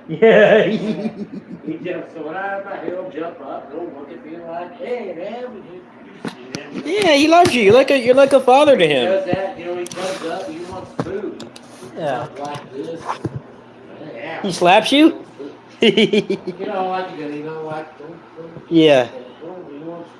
Yeah. He jumps, so when I he'll jump up, he'll look at me like, hey man, you see him, Yeah, he loves you. You're like a father to He him. does that, he comes up, he wants food. He comes Yeah. up like this. Yeah. He slaps you? You know, like you know, like don't Yeah. he wants.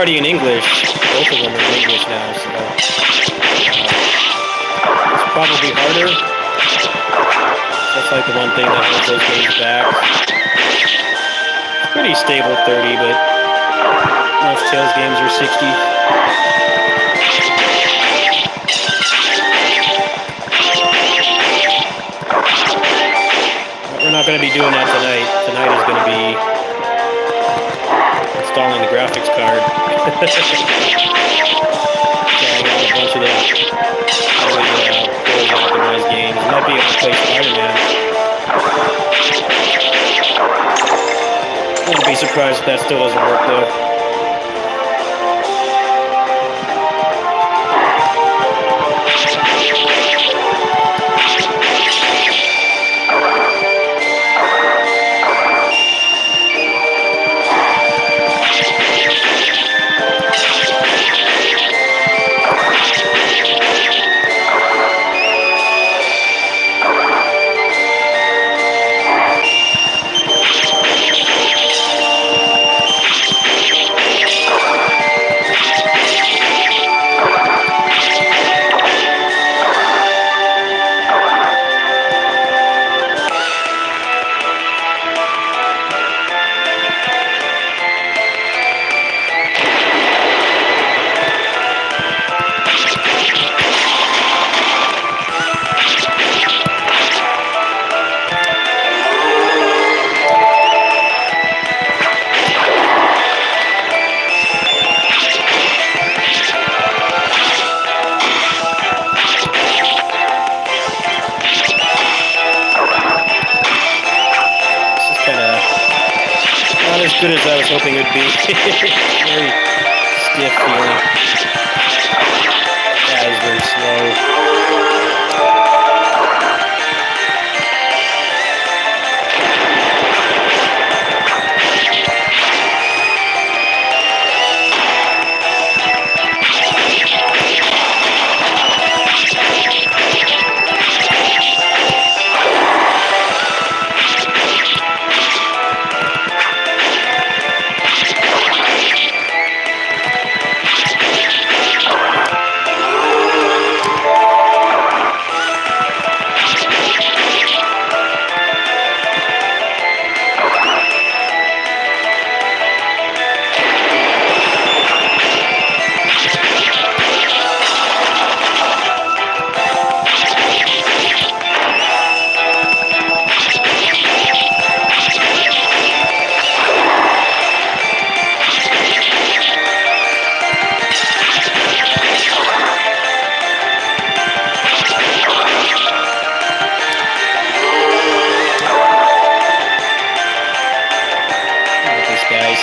already in English. Both of them are in English now, so it's probably harder. That's like the one thing that holds those games back. It's pretty stable 30, but most Tales games are 60. We're not going to be doing that tonight. Tonight is going to be installing the graphics card. Trying out a bunch of the really poorly optimized games. I might be able to play Spider-Man. Wouldn't be surprised if that still doesn't work though. As good as I was hoping it would be. Very stiff feeling. That is very slow.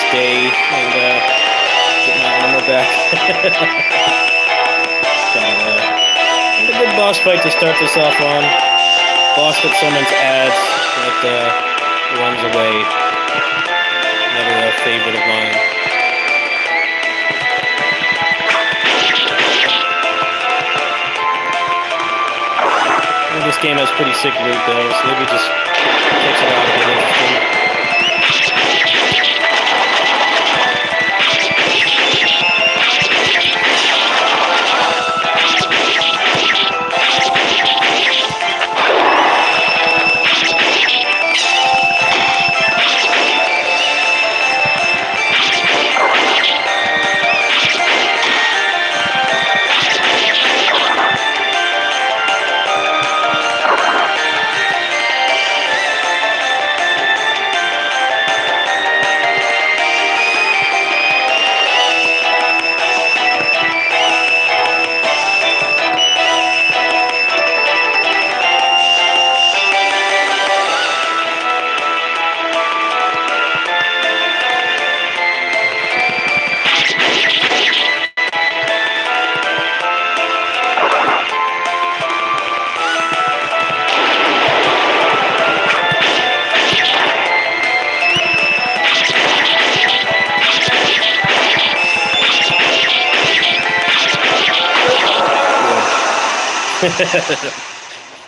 Stay and get my armor back. Kind of a good boss fight to start this off on. Boss that summons ads that runs away. Another favorite of mine. Well, this game has pretty sick loot though, so maybe just takes a while to get interesting.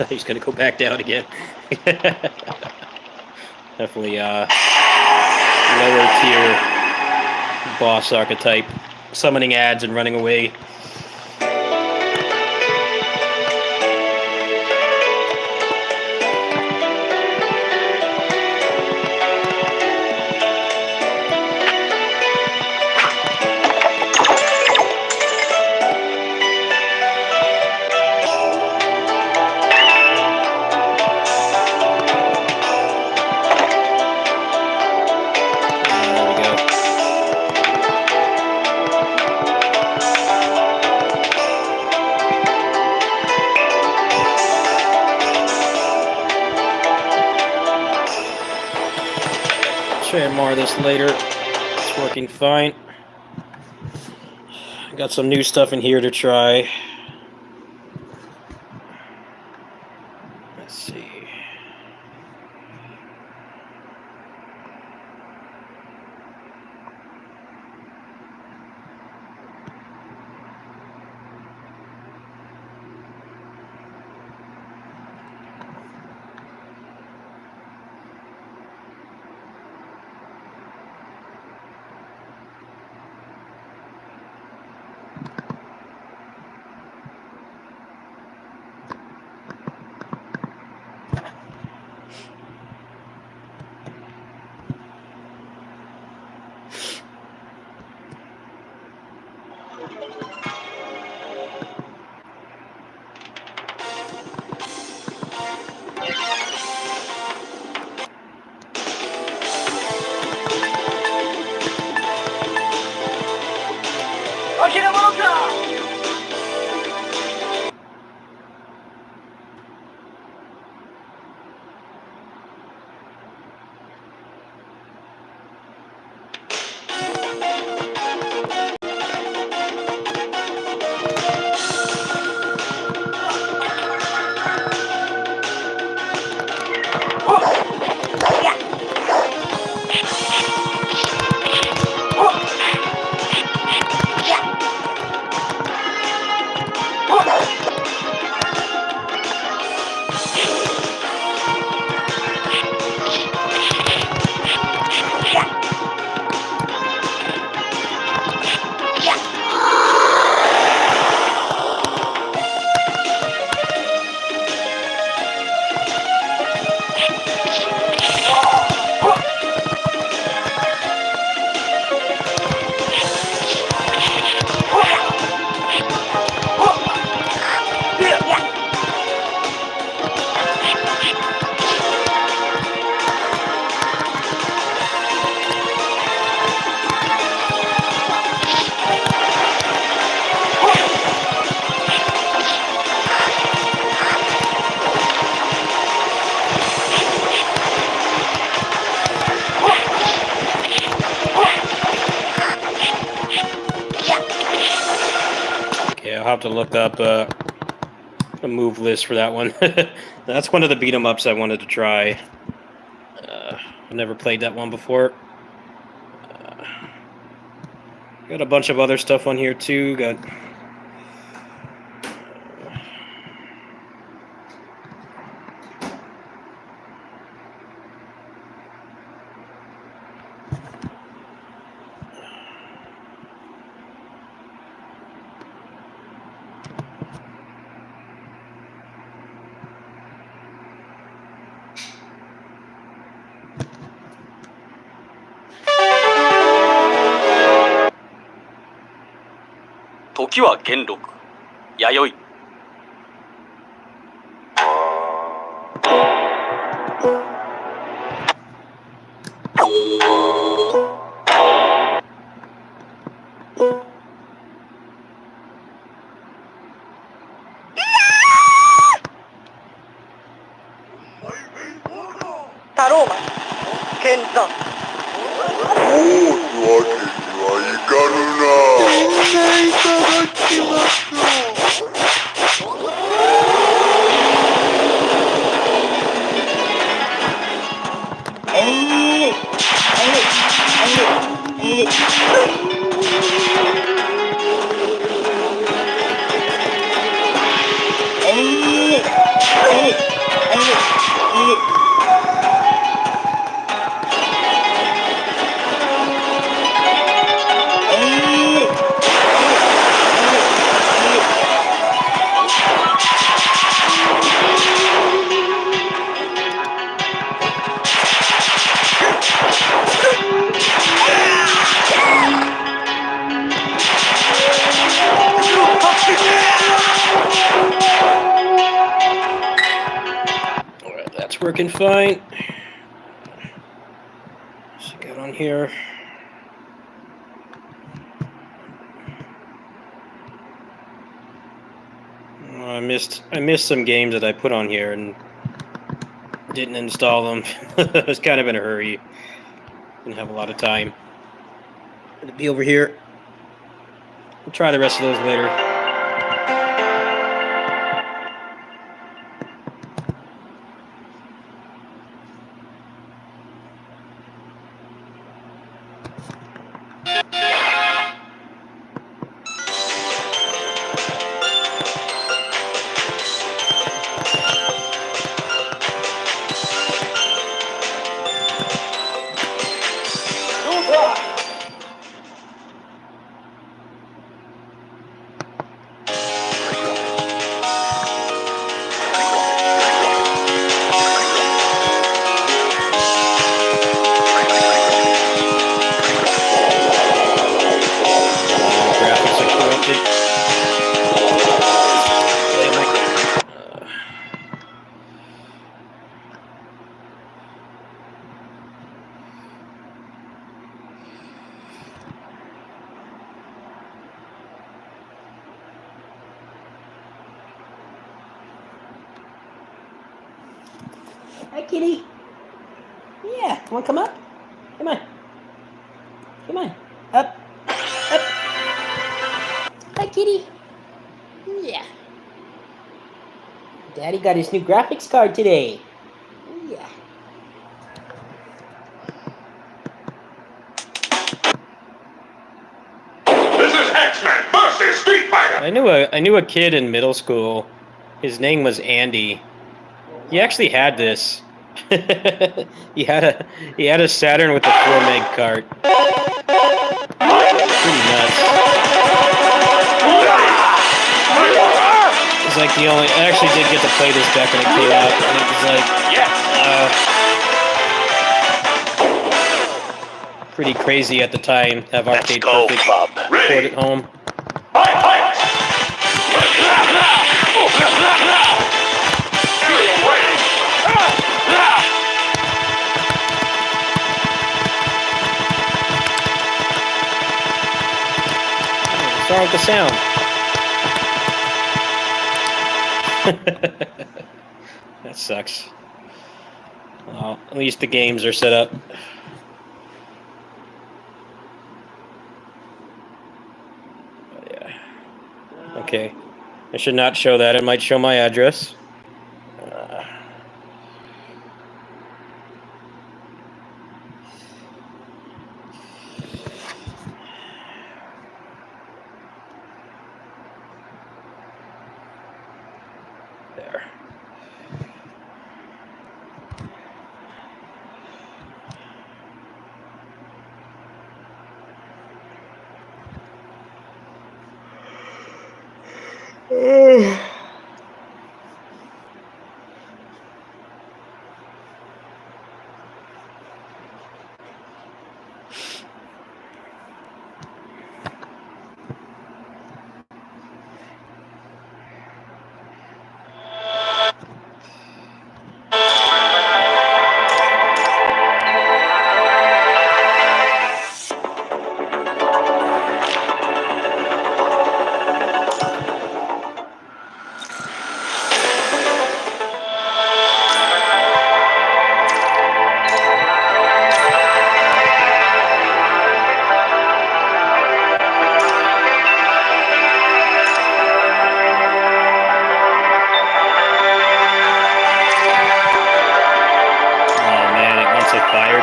He's gonna go back down again. Definitely lower tier boss archetype. summoning ads and running away. Try more of this later. It's working fine. Got some new stuff in here to try. Let's see. I'll have to look up a move list for that one. That's one of the beat 'em ups I wanted to try. I've never played that one before. Got a bunch of other stuff on here too. Got時は元禄弥生タローマン健太そういうわけにはいかぬな。お願いいただきます。looking fine. Check out on here. Oh, I missed some games that I put on here and didn't install them. I was kind of in a hurry. Didn't have a lot of time. It'll be over here. We'll try the rest of those later. Hi, kitty. Yeah, wanna come up? Come on. Come on. Up. Up. Hi, kitty. Yeah. Daddy got his new graphics card today. Yeah. This is X-Men versus Street Fighter. I knew a kid in middle school. His name was Andy. He actually had this. he had a Saturn with a 4 meg cart. Pretty nuts. It's like the only. I actually did get to play this back when it came out, and it was like pretty crazy at the time. Have Arcade Perfect port at home. What's wrong with the sound? That sucks. Well, at least the games are set up. Oh, yeah. Okay. I should not show that. It might show my address. There.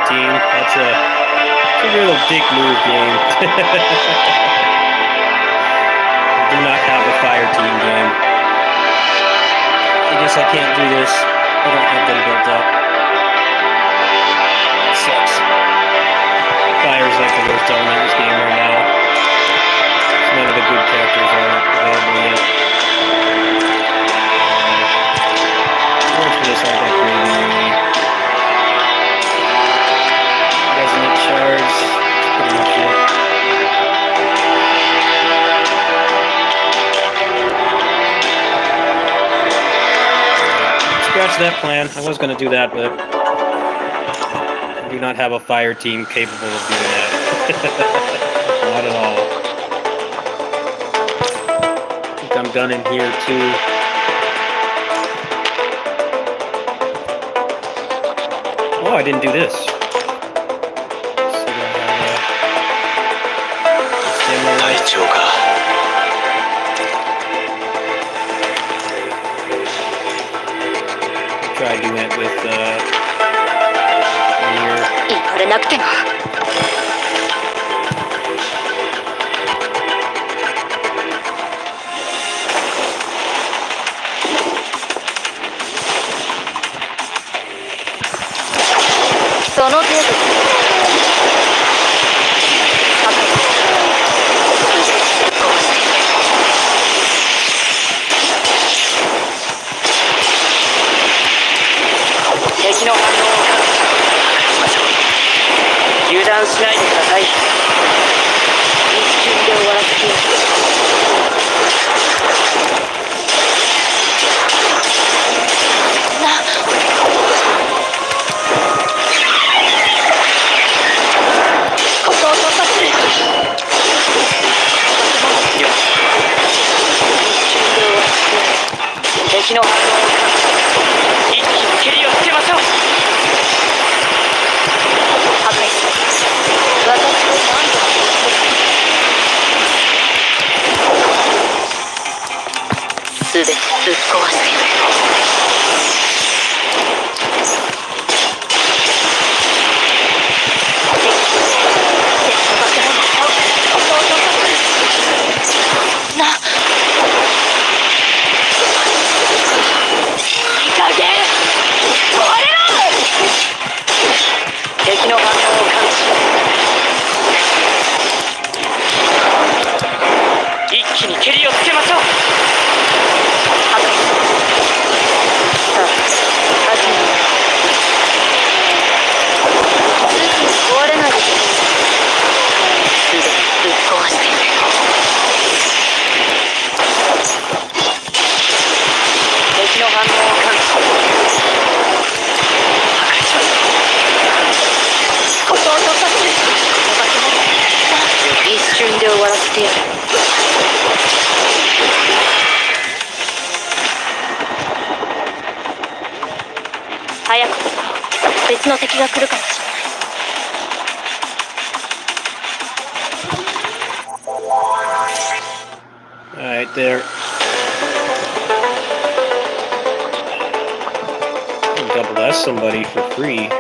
Team. That's a real dick move game. We do not have a fire team game. I guess I can't do this. I don't have them built up. It sucks. Fire's like the worst element in this game right now. None of the good characters are available yet. Works for this aren't that great anyway. Resonant shards, pretty much it. Scratch to that plan. I was going to do that, but I do not have a fire team capable of doing that. Not at all. I think I'm gunning here too. Oh, I didn't do this. Let's see what I have, stamina light. 隊長か Try doing it with near. 言われなくても。その程度。敵の反応を感知しましょう。油断しないでください。一瞬で終わらせてやる。ここを突破する。一瞬で終わらせてやる。敵の反応を感知。一気に蹴りをつけましょう。破壊します。私を何度もすべてぶっ壊してやる。敵の反応を感知。一気に蹴りをつけましょう。破壊。さあ、始めよう。すぐに壊れないでください。すべてぶっ壊してやる。敵の反応を感知。破壊します。ここを突破する。一瞬で終わらせてやる。早く別の敵が来るかもしれない。Alright, there. Double S somebody for free.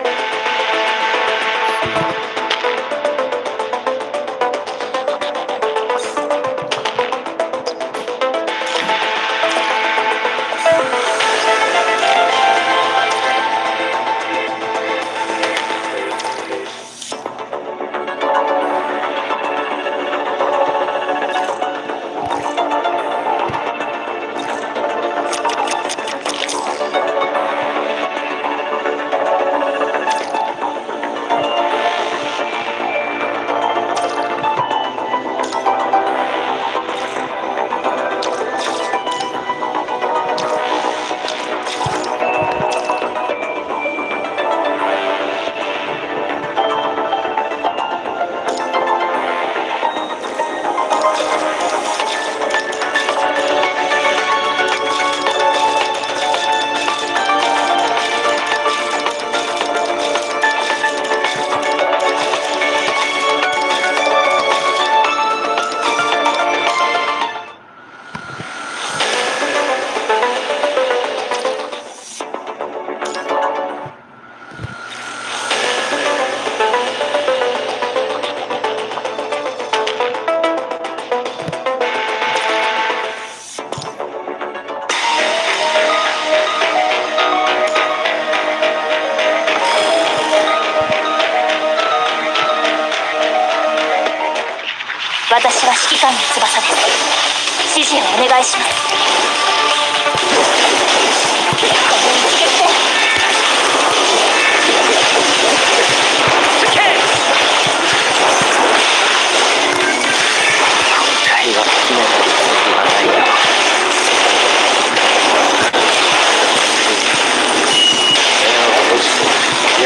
私は指揮官の翼です。指示をお願いします。この一撃ですげえ。今回は決めたりする気はないよ。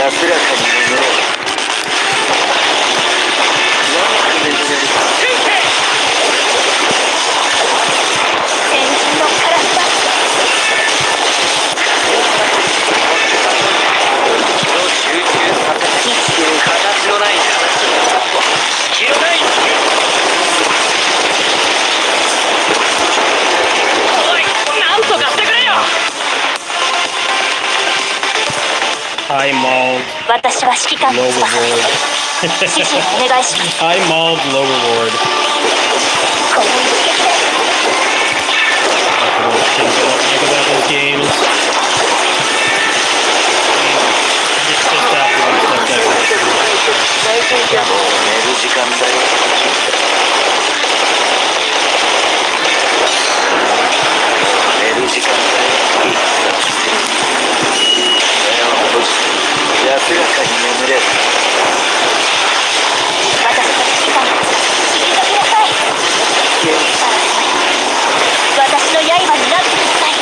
安らかに眠れ。長く眠れる。先人のカラスだ。気を集中させて形のない形。広がい。おい、なんとかしてくれよ。I mauled 私は指揮官 low の翼。 reward. 指示をお願いします。 I mauled low reward. この一撃で That's one of the things I don't like about those games. I get pissed off doing stuff like this. いやもう寝る時間だよ。寝る時間だよ。目を閉じて安らかに眠れる。私の指揮官退きなさい。私の刃になってください。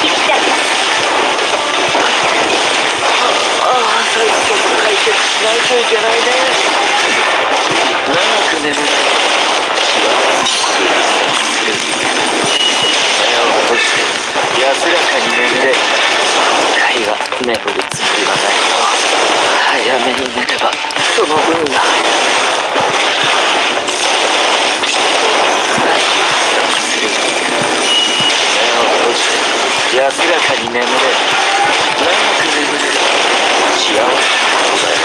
引き出します。最初解決しないといけないね。長く眠れ。目を閉じて安らかに眠れ。彼が眠るつもりはないよ。早めに寝ればその分が。目を閉じて安らかに眠れ。長く眠れる。幸せなことだよ。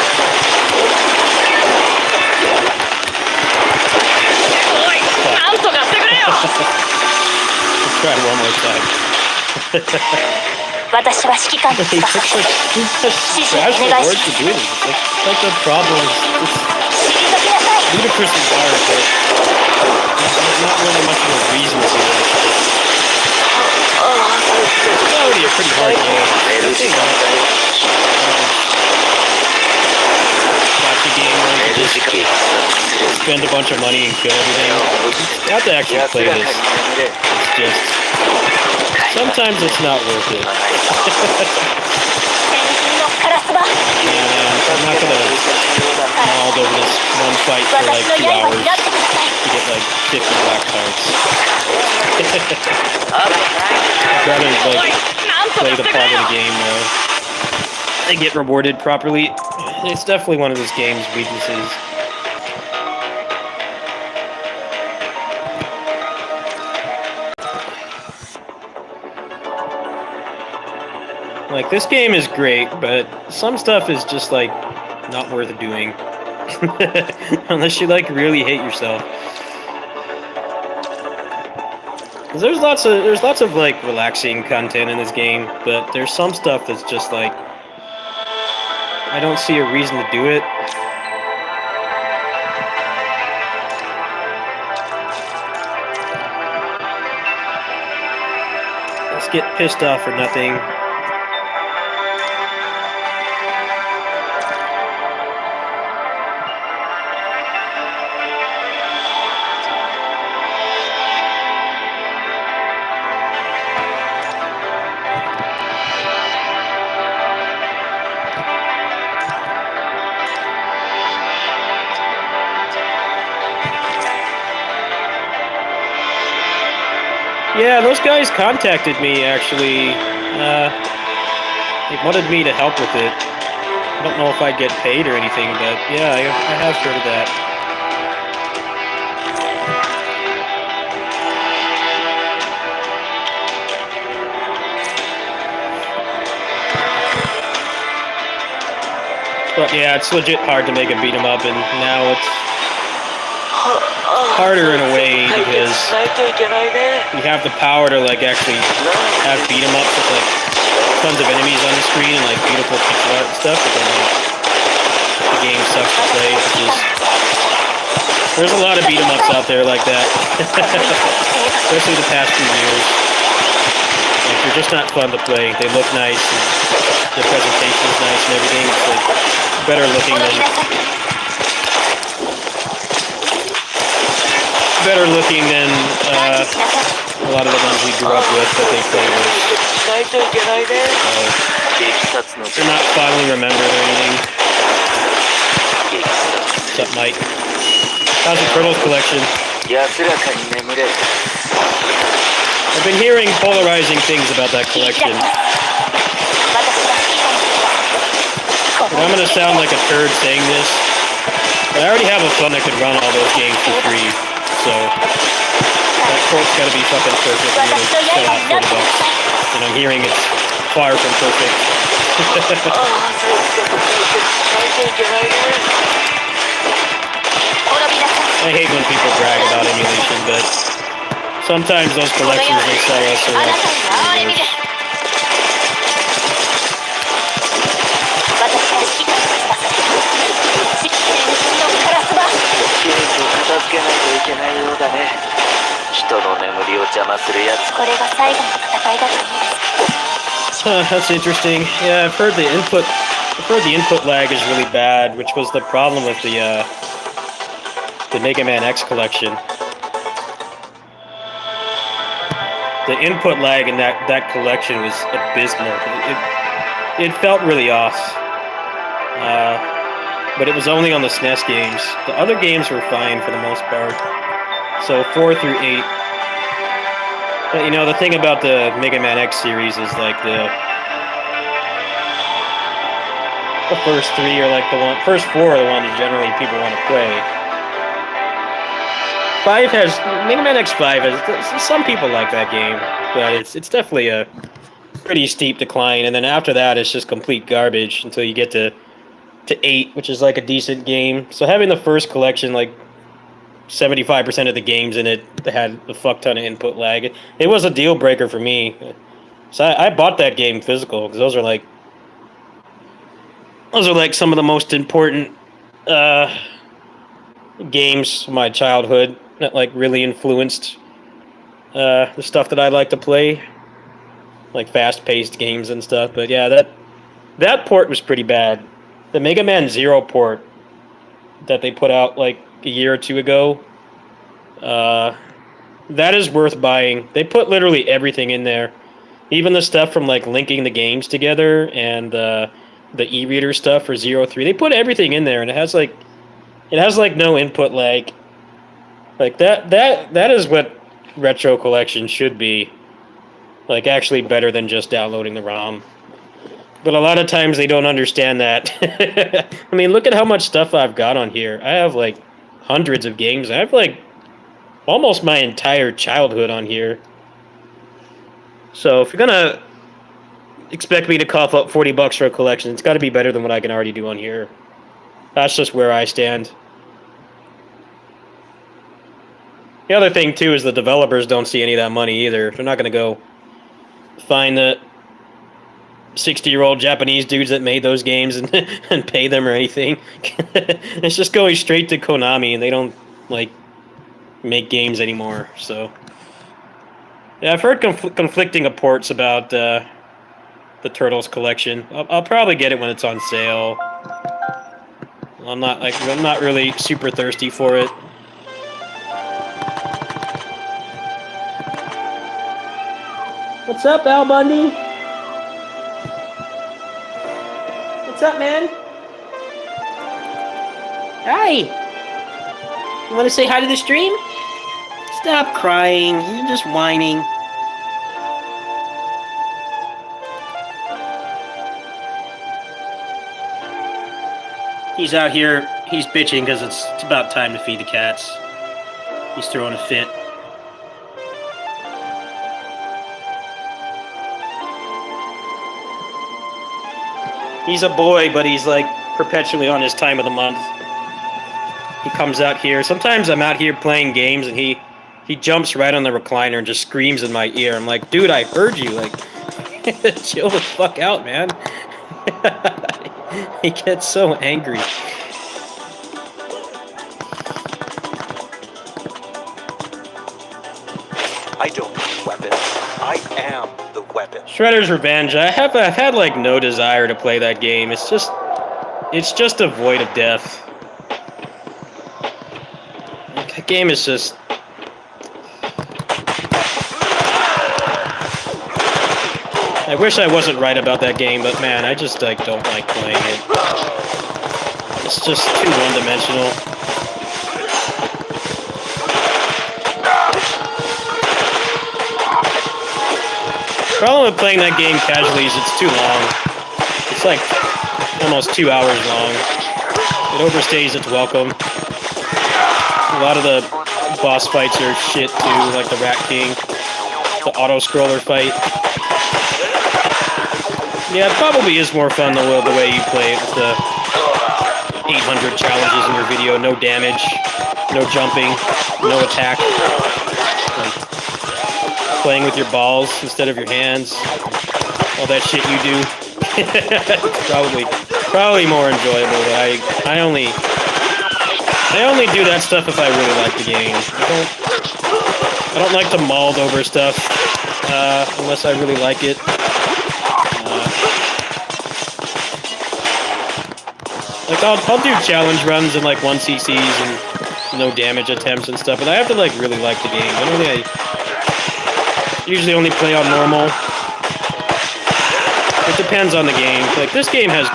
おい、なんとかしてくれよ。Try it one more time. 私は指揮官の He 翼。 took such trash rewards to do this. It's like the problem is it's 退きなさい。 ludicrously hard, but there's not really much of a reason to do it. It's already a pretty hard game. 寝る時間だよ。 Watch a game where 寝 you る just 時間。 spend a bunch of money and kill everything. You have to actually 安 play らかに this. 眠れ。 It's just sometimes it's not worth it. 先人のカラスは I'm not gonna mauled over this one fight for 私 like の 2 刃 hours になってください。 to get like 50 black cards. I'd rather like play the part of the game where they get rewarded properly. It's definitely one of this game's weaknesses. Like, this game is great, but some stuff is just like not worth doing. Unless you like really hate yourself. 'Cause there's lots of like relaxing content in this game, but there's some stuff that's just like I don't see a reason to do it. Let's get pissed off for nothing. Yeah, those guys contacted me, actually. They wanted me to help with it. I don't know if I'd get paid or anything, but yeah, I have heard of that. But yeah, it's legit hard to make a beat 'em up, and now it's harder in a way because you have the power to like actually have beat 'em ups with like tons of enemies on the screen and like beautiful pixel art and stuff, but then like, the game sucks to play. It's just, there's a lot of beat 'em ups out there like that, especially the past few years. Like, they're just not fun to play. They look nice, and the presentation is nice and everything. It's like better looking than better looking than a lot of the ones we grew up with that they played with. しないといけないね。 So 激殺の they're not fondly remembered or anything. 激殺 What's up, Mike? How's the Turtles collection? 安らかに眠れ。 I've been hearing polarizing things about that collection. 私が好きなのはこ And I'm の gonna sound like a turd saying this, but I already have a phone that could run all those games for free, so that port's gotta be fucking perfect for me to 私の sell 刃 out になって $40. ください And I'm hearing it's far from perfect. ああ、そうか。しないといけないね。滅びなさい I hate when people brag about emulation, but sometimes those このよう collections に they sell us あ are なた like の哀れみで worse. す私が好きなのはください戦のカラスバゲームを片付けないといけないようだね。人の眠りを邪魔するやつ。これが最後の戦いだといいです That's interesting. Yeah, I've heard the input lag is really bad, which was the problem with the Mega Man X collection. The input lag in that collection was abysmal. It felt really off. But it was only on the SNES games. The other games were fine for the most part. So 4 through 8. But you know, the thing about the Mega Man X series is like the first 3 are like first 4 are the ones generally people want to play. 5 has Mega Man X5 has some people like that game, but it's definitely a pretty steep decline. And then after that, it's just complete garbage until you get to 8, which is like a decent game. So having the first collection, like 75% of the games in it had a fuck ton of input lag. It was a deal breaker for me. So I bought that game physical because those are like some of the most important games of my childhood that like really influenced the stuff that I like to play, like fast-paced games and stuff. But yeah, that port was pretty bad. The Mega Man Zero port that they put out like a year or two ago, that is worth buying. They put literally everything in there, even the stuff from like linking the games together and the e-reader stuff for 03. They put everything in there, and it has like no input lag. Like that is what retro collection should be. Like actually better than just downloading the ROM. But a lot of times they don't understand that. I mean, look at how much stuff I've got on here. I have like hundreds of games. I have like almost my entire childhood on here. So if you're gonna expect me to cough up $40 for a collection, it's got to be better than what I can already do on here. That's just where I stand. The other thing too is the developers don't see any of that money either. They're not gonna go find the 60-year-old Japanese dudes that made those games and pay them or anything. It's just going straight to Konami, and they don't like make games anymore. So yeah, I've heard conflicting reports about the Turtles collection. I'll probably get it when it's on sale. I'm not really super thirsty for it. What's up, Al Bundy? What's up, man? Hi. You want to say hi to the stream? Stop crying. You're just whining. He's out here. He's bitching because it's about time to feed the cats. He's throwing a fit. He's a boy, but he's like perpetually on his time of the month. He comes out here. Sometimes I'm out here playing games and he jumps right on the recliner and just screams in my ear. I'm like, dude, I heard you. Like, chill the fuck out, man. He gets so angry. I don't need weapons. I am the weapon. Shredder's Revenge. I've had like no desire to play that game. It's just a void of death. That game is just I wish I wasn't right about that game, but man, I just like don't like playing it. It's just too one-dimensional. Problem with playing that game casually is it's too long. It's like almost 2 hours long. It overstays its welcome. A lot of the boss fights are shit too, like the Rat King, the auto-scroller fight. Yeah, it probably is more fun the way you play it with the 800 challenges in your video. No damage, no jumping, no attack. Like, playing with your balls instead of your hands. All that shit you do. probably more enjoyable. But I only do that stuff if I really like the game. I don't like to maul over stuff unless I really like it. Like I'll do challenge runs and like 1cc's and no damage attempts and stuff, but I have to like really like the game. I usually only play on normal. It depends on the game. Like this game has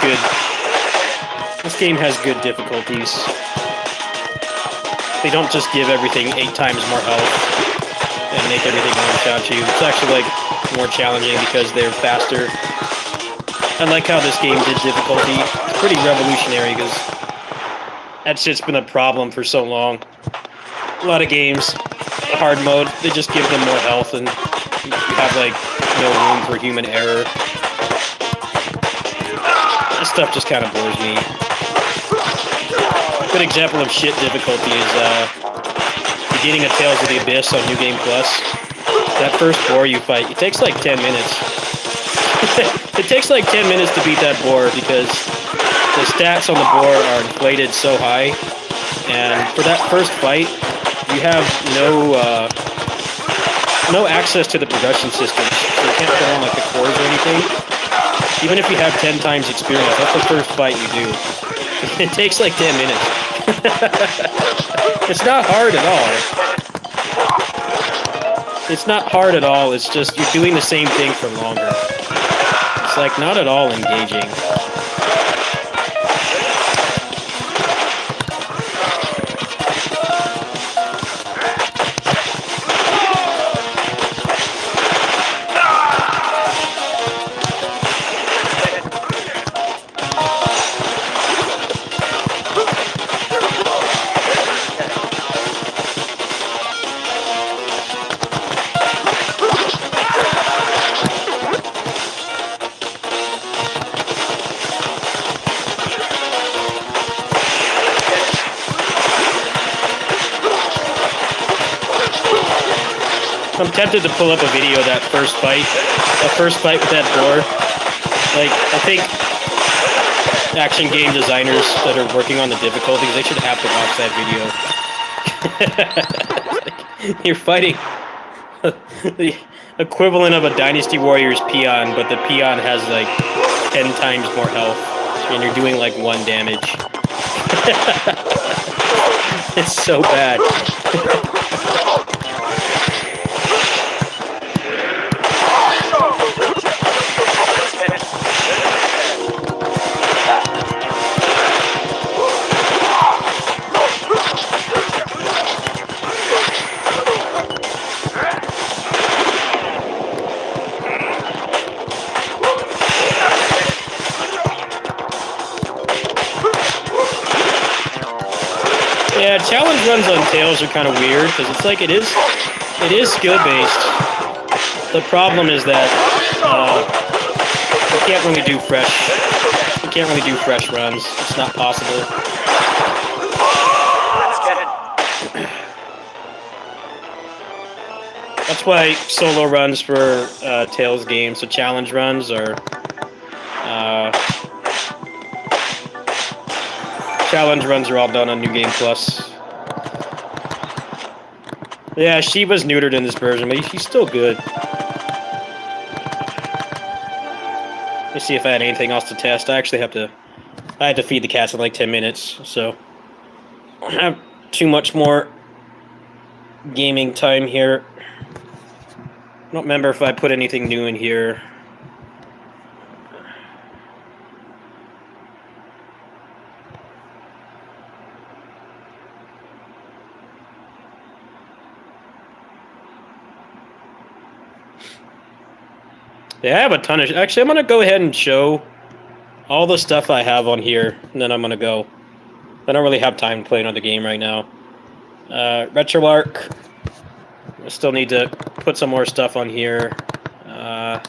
good difficulties. They don't just give everything 8 times more health and make everything one-shot you. It's actually like more challenging because they're faster. I like how this game did difficulty. It's pretty revolutionary because that shit's been a problem for so long. A lot of games, hard mode, they just give them more health and you have like no room for human error. This stuff just kind of bores me. A good example of shit difficulty is beginning of Tales of the Abyss on New Game Plus. That first boar you fight, it takes like 10 minutes. It takes like 10 minutes to beat that boar because the stats on the boar are inflated so high, and for that first fight, you have no access to the progression system. So you can't put on like the cores or anything. Even if you have 10 times experience, that's the first fight you do. It takes like 10 minutes. It's not hard at all. It's not hard at all, it's just you're doing the same thing for longer. It's like not at all engaging. I'm tempted to pull up a video of that first fight with that boar. Like, I think action game designers that are working on the difficulties, they should have to watch that video. Like, you're fighting the equivalent of a Dynasty Warriors peon, but the peon has like 10 times more health, and you're doing like 1 damage. It's so bad. Yeah, challenge runs on Tales are kind of weird because it's like it is skill based. The problem is that you can't really do fresh runs. It's not possible. That's why solo runs for Tales games, so challenge runs are all done on New Game Plus. Yeah, she was neutered in this version, but she's still good. Let me see if I had anything else to test. I had to feed the cats in like 10 minutes, so I don't have too much more gaming time here. I don't remember if I put anything new in here. Yeah, I have a ton of... Actually, I'm going to go ahead and show all the stuff I have on here, and then I'm going to go. I don't really have time to play another game right now. RetroArch. I still need to put some more stuff on here. I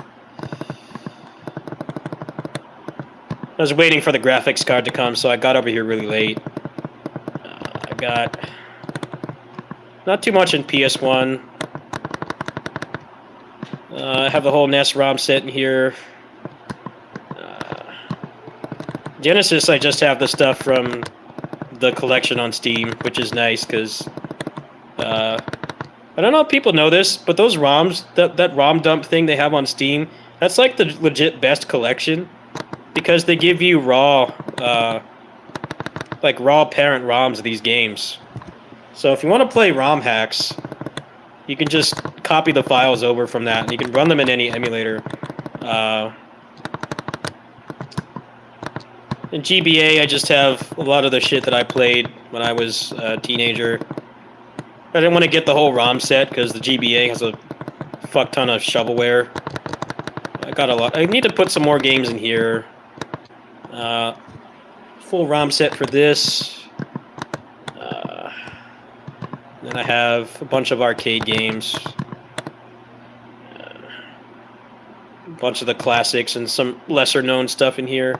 was waiting for the graphics card to come, so I got over here really late. I got not too much in PS1. I have the whole NES ROM set in here. Genesis, I just have the stuff from the collection on Steam, which is nice because I don't know if people know this, but those ROMs, that ROM dump thing they have on Steam, that's like the legit best collection because they give you raw, like raw parent ROMs of these games. So if you want to play ROM hacks, you can just copy the files over from that, and you can run them in any emulator. In GBA, I just have a lot of the shit that I played when I was a teenager. I didn't want to get the whole ROM set because the GBA has a fuck ton of shovelware. I got a lot. I need to put some more games in here. Full ROM set for this. Then I have a bunch of arcade games. A bunch of the classics and some lesser known stuff in here.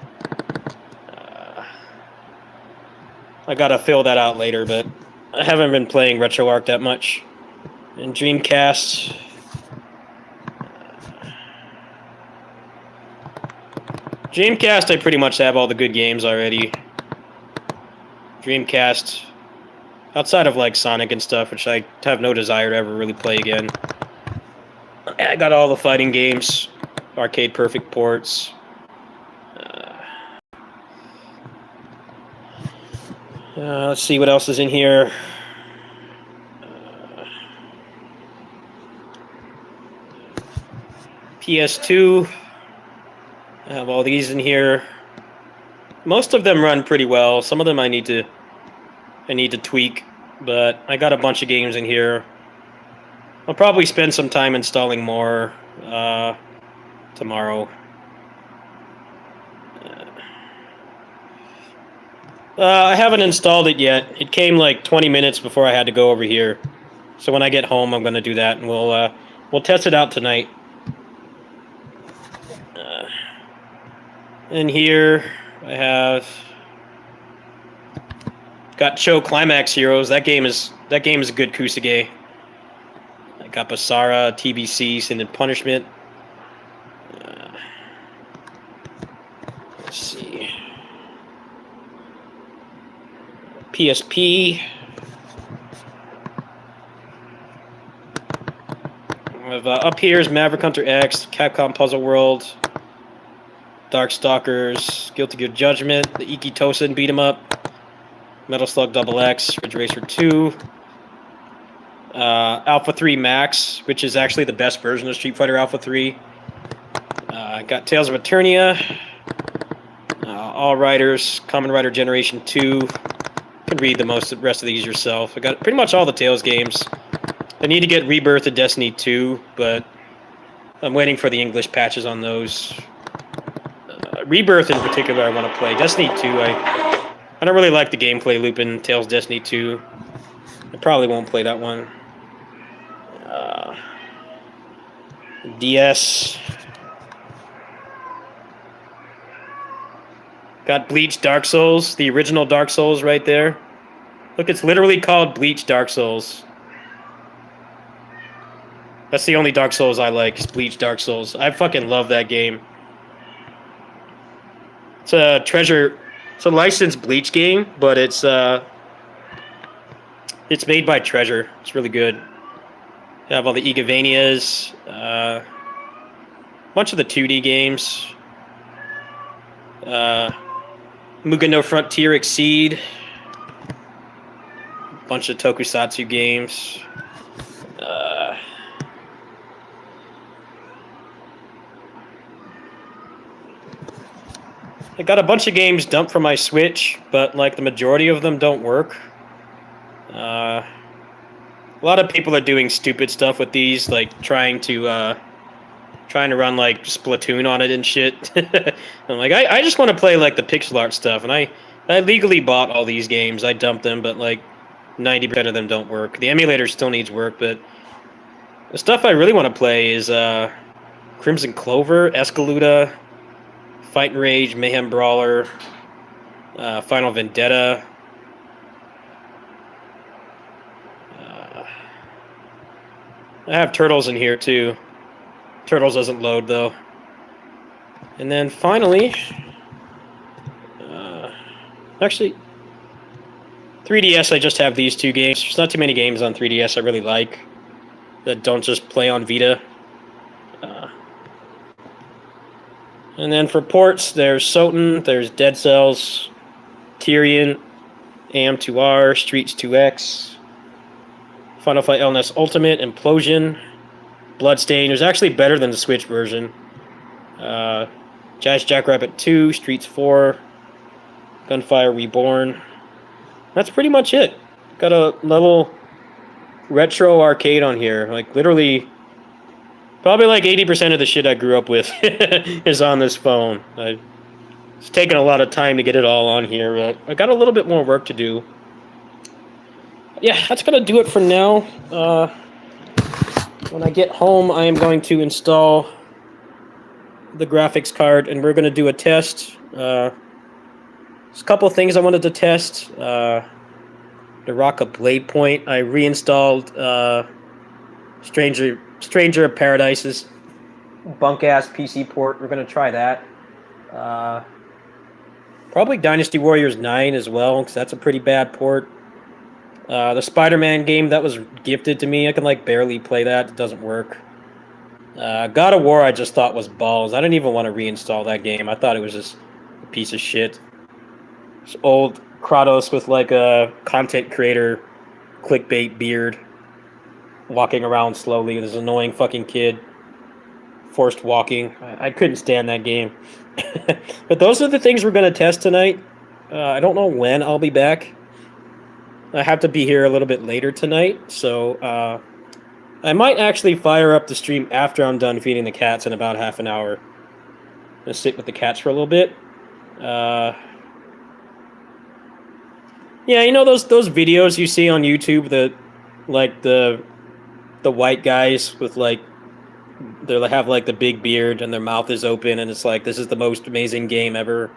I gotta fill that out later, but I haven't been playing RetroArch that much. And Dreamcast. Dreamcast, I pretty much have all the good games already. Dreamcast, outside of like Sonic and stuff, which I have no desire to ever really play again. I got all the fighting games, Arcade Perfect ports. Let's see what else is in here. PS2. I have all these in here. Most of them run pretty well. Some of them I need to tweak, but I got a bunch of games in here. I'll probably spend some time installing more tomorrow. I haven't installed it yet. It came like 20 minutes before I had to go over here. So when I get home, I'm going to do that, and we'll test it out tonight. In here, I have got Cho Climax Heroes. That game is a good Kusage. I got Basara, TBC, Sin and Punishment. Let's see. PSP. Up here is Maverick Hunter X, Capcom Puzzle World, Darkstalkers, Guilty Gear Judgment, the Iki Tosin Beat 'em Up, Metal Slug XX, Ridge Racer 2, Alpha 3 Max, which is actually the best version of Street Fighter Alpha 3. Got Tales of Eternia, All Riders, Kamen Rider Generation 2. You can read the rest of these yourself. I got pretty much all the Tales games. I need to get Rebirth of Destiny 2, but I'm waiting for the English patches on those. Rebirth in particular I want to play. Destiny 2, I don't really like the gameplay loop in Tales Destiny 2. I probably won't play that one. DS. Got Bleach Dark Souls, the original Dark Souls right there. Look, it's literally called Bleach Dark Souls. That's the only Dark Souls I like, is Bleach Dark Souls. I fucking love that game. It's a licensed Bleach game, but it's made by Treasure. It's really good. You have all the Igavanias, a bunch of the 2D games. Mugen no Frontier Exceed. A bunch of Tokusatsu games. I got a bunch of games dumped from my Switch, but like the majority of them don't work. A lot of people are doing stupid stuff with these, like trying to trying to run like Splatoon on it and shit. I'm like, I just want to play like the pixel art stuff, and I legally bought all these games. I dumped them, but like 90% of them don't work. The emulator still needs work, but the stuff I really want to play is Crimson Clover, Escaluda, Fight and Rage, Mayhem Brawler, Final Vendetta. I have Turtles in here too. Turtles doesn't load though. And then finally, actually, 3DS, I just have these two games. There's not too many games on 3DS I really like that don't just play on Vita. And then for ports, there's Soten, there's Dead Cells, Tyrion, AM2R, Streets 2X, Final Fight LNS Ultimate, Implosion, Bloodstain. It was actually better than the Switch version. Jazz Jackrabbit 2, Streets 4, Gunfire Reborn. That's pretty much it. Got a little retro arcade on here. Like, literally, probably like 80% of the shit I grew up with is on this phone. It's taken a lot of time to get it all on here, but I got a little bit more work to do. Yeah, that's going to do it for now. When I get home, I am going to install the graphics card, and we're going to do a test. There's a couple things I wanted to test. The Rocka Blade Point. I reinstalled Stranger of Paradise's bunk-ass PC port. We're going to try that. Probably Dynasty Warriors 9 as well, because that's a pretty bad port. The Spider-Man game that was gifted to me, I can like barely play that. It doesn't work. God of War I just thought was balls. I didn't even want to reinstall that game. I thought it was just a piece of shit. It's old Kratos with like a content creator clickbait beard walking around slowly. This annoying fucking kid forced walking. I couldn't stand that game. But those are the things we're going to test tonight. I don't know when I'll be back. I have to be here a little bit later tonight, so I might actually fire up the stream after I'm done feeding the cats in about half an hour. I'm going to sit with the cats for a little bit. Yeah, you know those videos you see on YouTube that, like, the white guys with, like, they have, like, the big beard and their mouth is open and it's like, this is the most amazing game ever.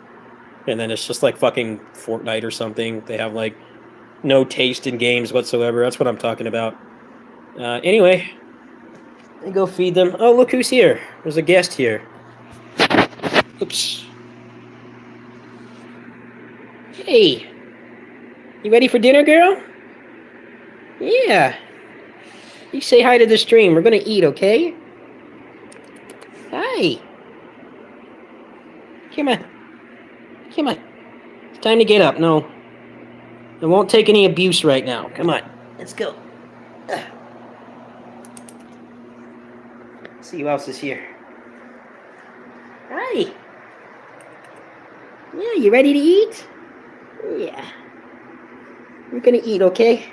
And then it's just like fucking Fortnite or something. They have, like, no taste in games whatsoever. That's what I'm talking about. Anyway, I go feed them. Oh, look who's here. There's a guest here. Oops. Hey. You ready for dinner, girl? Yeah. You say hi to the stream. We're gonna eat, okay? Hi. Come on. Come on. It's time to get up. No. I won't take any abuse right now. Come on. Let's go. See who else is here. Hi. Yeah, you ready to eat? Yeah. We're gonna eat, okay?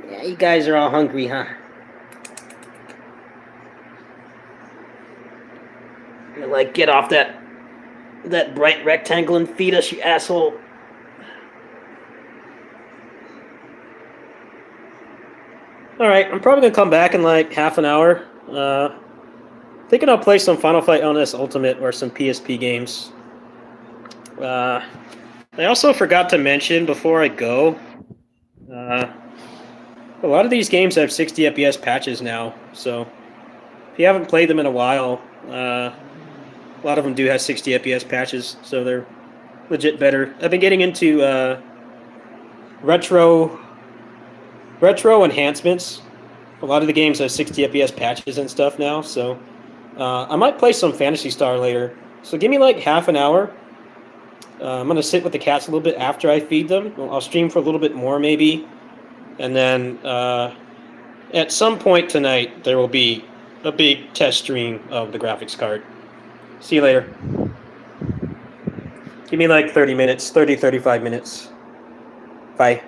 Yeah, you guys are all hungry, huh? You're like, get off that bright rectangle and feed us, you asshole. Alright, I'm probably gonna come back in like half an hour. Thinking I'll play some Final Fight LNS Ultimate or some PSP games. I also forgot to mention before I go, a lot of these games have 60 FPS patches now, so if you haven't played them in a while, a lot of them do have 60 FPS patches, so they're legit better. I've been getting into retro enhancements. A lot of the games have 60 FPS patches and stuff now, so I might play some Phantasy Star later. So give me like half an hour. I'm going to sit with the cats a little bit after I feed them. I'll stream for a little bit more maybe. And then at some point tonight, there will be a big test stream of the graphics card. See you later. Give me like 30 minutes, 35 minutes. Bye.